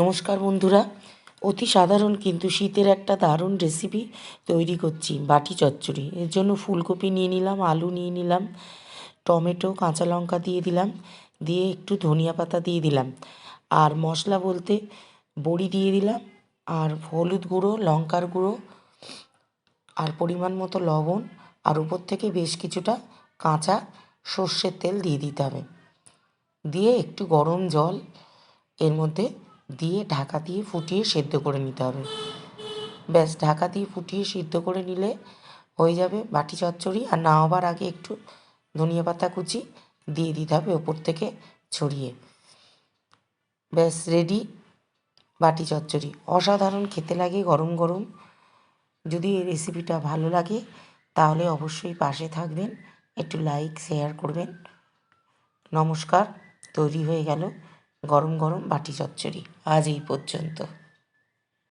নমস্কার বন্ধুরা, অতি সাধারণ কিন্তু শীতের একটা দারুণ রেসিপি তৈরি করছি, বাটি চচ্চড়ি। এর জন্য ফুলকপি নিয়ে নিলাম, আলু নিয়ে নিলাম, টমেটো, কাঁচা লঙ্কা দিয়ে দিলাম, দিয়ে একটু ধনিয়া পাতা দিয়ে দিলাম। আর মশলা বলতে বড়ি দিয়ে দিলাম, আর হলুদ গুঁড়ো, লঙ্কার গুঁড়ো, আর পরিমাণ মতো লবণ, আর উপর থেকে বেশ কিছুটা কাঁচা সর্ষের তেল দিয়ে দিতে হবে। দিয়ে একটু গরম জল এর মধ্যে দিয়ে ঢাকা দিয়ে ফুটিয়ে সেদ্ধ করে নিতে হবে। ব্যাস, ঢাকা দিয়ে ফুটিয়ে সিদ্ধ করে নিলে হয়ে যাবে বাটি চচ্চড়ি। আর না হবার আগে একটু ধনিয়া পাতা কুচি দিয়ে দিতে হবে ওপর থেকে ছড়িয়ে। ব্যাস রেডি বাটি চচ্চড়ি। অসাধারণ খেতে লাগে গরম গরম। যদি এই রেসিপিটা ভালো লাগে তাহলে অবশ্যই পাশে থাকবেন, একটু লাইক শেয়ার করবেন। নমস্কার, তৈরি হয়ে গেল গরম গরম বাটি চচ্চড়ি। আজ এই পর্যন্ত।